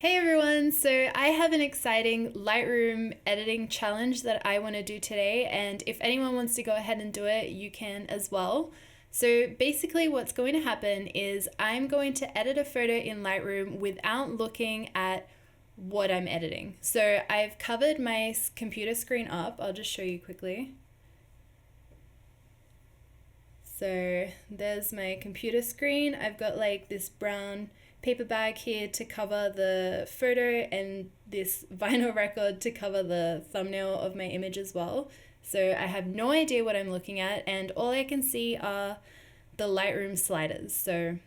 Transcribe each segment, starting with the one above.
Hey everyone, so I have an exciting Lightroom editing challenge that I want to do today, and if anyone wants to go ahead and do it, you can as well. So basically what's going to happen is I'm going to edit a photo in Lightroom without looking at what I'm editing. So I've covered my computer screen up. I'll just show you quickly. So there's my computer screen. I've got like this brown paper bag here to cover the photo and this vinyl record to cover the thumbnail of my image as well. So I have no idea what I'm looking at, and all I can see are the Lightroom sliders. So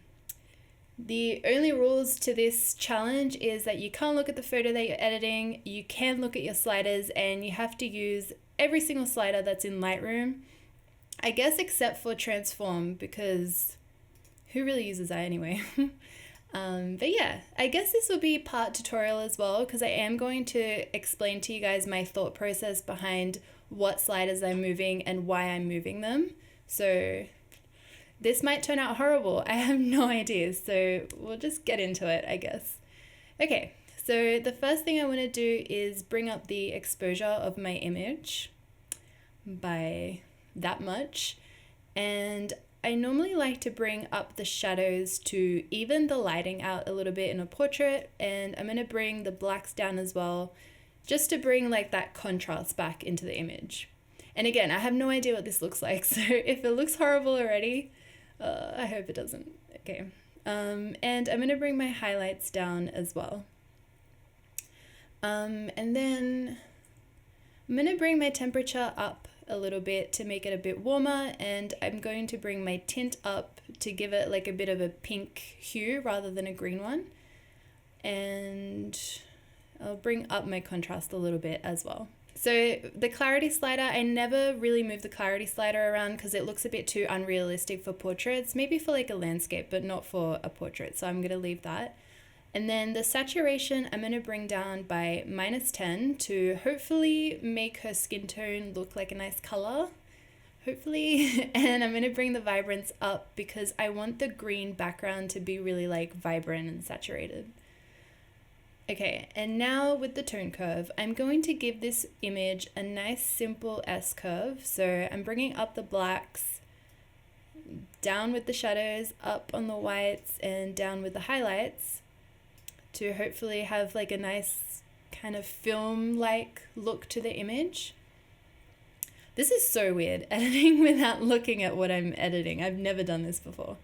the only rules to this challenge is that you can't look at the photo that you're editing, you can look at your sliders, and you have to use every single slider that's in Lightroom. I guess except for transform, because who really uses that anyway? But yeah, I guess this will be part tutorial as well, because I am going to explain to you guys my thought process behind what sliders I'm moving and why I'm moving them. So this might turn out horrible. I have no idea. So we'll just get into it, I guess. Okay, so the first thing I want to do is bring up the exposure of my image by that much. And I normally like to bring up the shadows to even the lighting out a little bit in a portrait, and I'm going to bring the blacks down as well, just to bring like that contrast back into the image. And again, I have no idea what this looks like, so if it looks horrible already, I hope it doesn't. Okay. And I'm going to bring my highlights down as well. And then I'm going to bring my temperature up a little bit to make it a bit warmer, and I'm going to bring my tint up to give it like a bit of a pink hue rather than a green one. And I'll bring up my contrast a little bit as well. So the clarity slider, I never really move the clarity slider around because it looks a bit too unrealistic for portraits, maybe for like a landscape, but not for a portrait. So I'm going to leave that. And then the saturation, I'm going to bring down by -10 to hopefully make her skin tone look like a nice color, hopefully. And I'm going to bring the vibrance up because I want the green background to be really like vibrant and saturated. Okay, and now with the tone curve, I'm going to give this image a nice simple S curve. So I'm bringing up the blacks, down with the shadows, up on the whites, and down with the highlights, to hopefully have like a nice kind of film-like look to the image. This is so weird, editing without looking at what I'm editing. I've never done this before.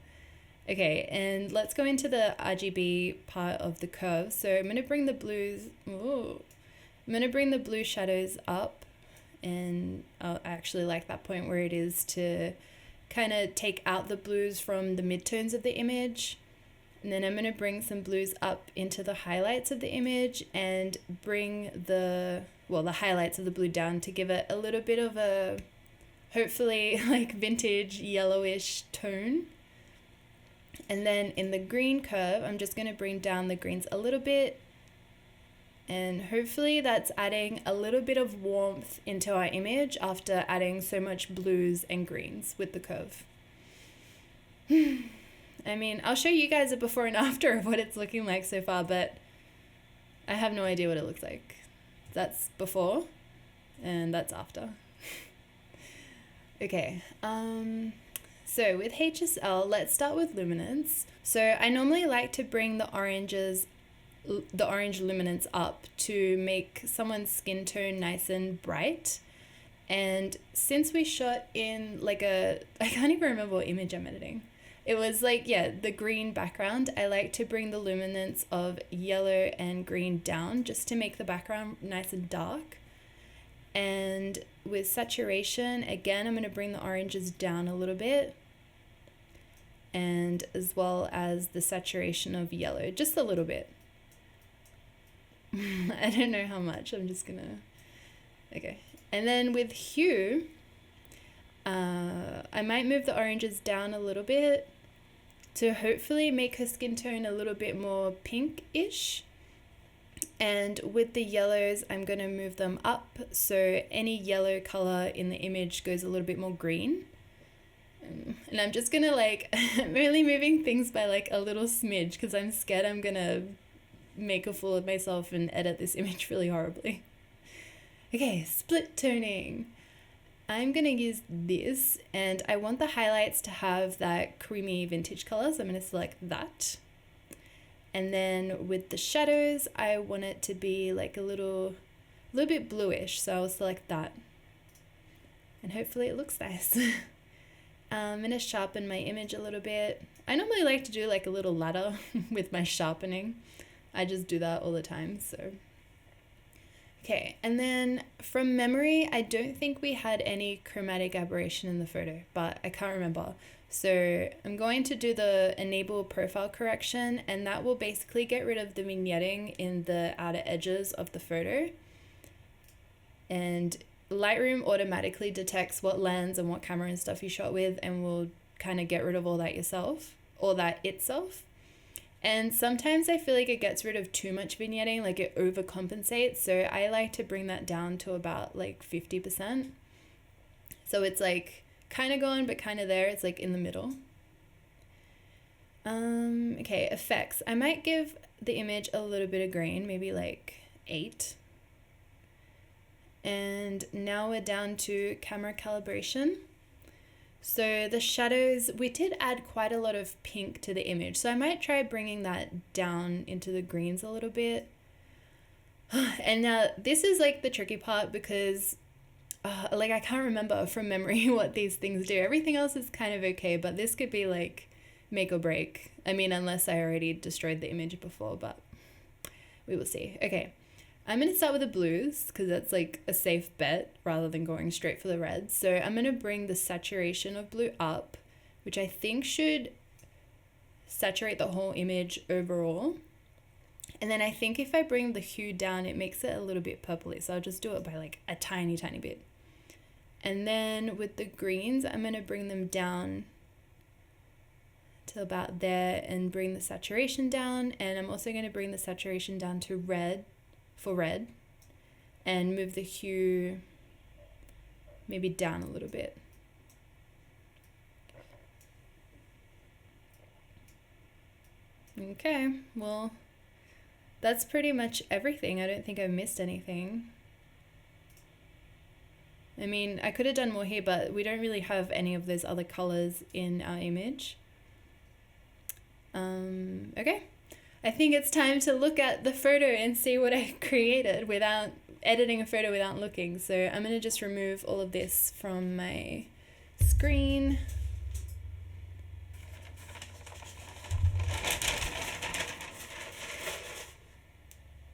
Okay, and let's go into the RGB part of the curve. So I'm going to bring the blues, I'm going to bring the blue shadows up, and I actually like that point where it is to kind of take out the blues from the midtones of the image. And then I'm going to bring some blues up into the highlights of the image and bring the highlights of the blue down to give it a little bit of a, hopefully like vintage yellowish tone. And then in the green curve, I'm just going to bring down the greens a little bit. And hopefully that's adding a little bit of warmth into our image after adding so much blues and greens with the curve. I mean, I'll show you guys a before and after of what it's looking like so far, but I have no idea what it looks like. That's before, and that's after. Okay, so with HSL, let's start with luminance. So I normally like to bring the orange luminance up to make someone's skin tone nice and bright. And since we shot in like I can't even remember what image I'm editing. It was like, yeah, the green background. I like to bring the luminance of yellow and green down just to make the background nice and dark. And with saturation, again, I'm going to bring the oranges down a little bit. And as well as the saturation of yellow, just a little bit. I don't know how much, I'm just going to, okay. And then with hue, I might move the oranges down a little bit to hopefully make her skin tone a little bit more pink-ish. And with the yellows, I'm going to move them up so any yellow color in the image goes a little bit more green. And I'm just going to I'm really moving things by like a little smidge because I'm scared I'm going to make a fool of myself and edit this image really horribly. Okay, split toning. I'm gonna use this, and I want the highlights to have that creamy vintage color, so I'm gonna select that. And then with the shadows, I want it to be like a little bit bluish, so I'll select that. And hopefully it looks nice. I'm gonna sharpen my image a little bit. I normally like to do like a little ladder with my sharpening. I just do that all the time, so. Okay, and then from memory, I don't think we had any chromatic aberration in the photo, but I can't remember. So I'm going to do the enable profile correction, and that will basically get rid of the vignetting in the outer edges of the photo. And Lightroom automatically detects what lens and what camera and stuff you shot with, and will kind of get rid of all that yourself, or that itself. And sometimes I feel like it gets rid of too much vignetting, like it overcompensates. So I like to bring that down to about like 50%. So it's like kind of gone, but kind of there. It's like in the middle. Okay, effects. I might give the image a little bit of grain, maybe like 8. And now we're down to camera calibration. So the shadows, we did add quite a lot of pink to the image, so I might try bringing that down into the greens a little bit. And now this is like the tricky part, because like I can't remember from memory what these things do. Everything else is kind of okay, but this could be like make or break. I mean, unless I already destroyed the image before, but we will see. Okay. I'm going to start with the blues, because that's like a safe bet rather than going straight for the reds. So I'm going to bring the saturation of blue up, which I think should saturate the whole image overall. And then I think if I bring the hue down, it makes it a little bit purpley. So I'll just do it by like a tiny, tiny bit. And then with the greens, I'm going to bring them down to about there and bring the saturation down. And I'm also going to bring the saturation down to red, for red, and move the hue maybe down a little bit. Okay, well, that's pretty much everything. I don't think I've missed anything. I mean, I could have done more here, but we don't really have any of those other colors in our image. Okay. I think it's time to look at the photo and see what I created without editing a photo without looking. So I'm going to just remove all of this from my screen.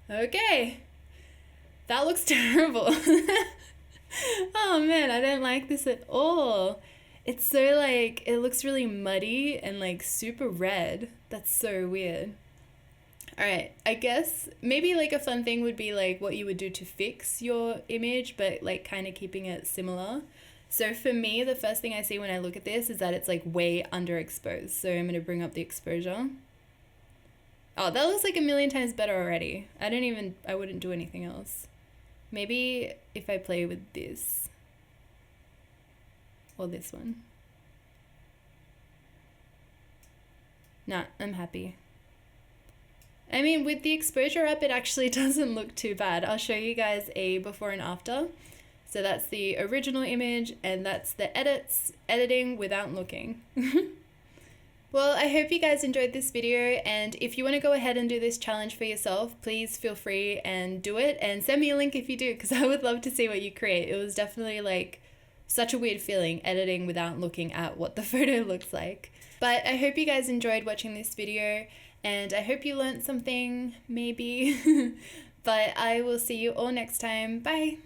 Okay, that looks terrible. Oh man, I don't like this at all. It's so like, it looks really muddy and like super red. That's so weird. Alright, I guess maybe like a fun thing would be like what you would do to fix your image, but like kind of keeping it similar. So for me, the first thing I see when I look at this is that it's like way underexposed. So I'm going to bring up the exposure. Oh, that looks like a million times better already. I wouldn't do anything else. Maybe if I play with this. Or this one. Nah, I'm happy. I mean, with the exposure up, it actually doesn't look too bad. I'll show you guys a before and after. So that's the original image, and that's the editing without looking. Well, I hope you guys enjoyed this video, and if you want to go ahead and do this challenge for yourself, please feel free and do it, and send me a link if you do, because I would love to see what you create. It was definitely like such a weird feeling editing without looking at what the photo looks like. But I hope you guys enjoyed watching this video, and I hope you learned something, maybe. But I will see you all next time. Bye!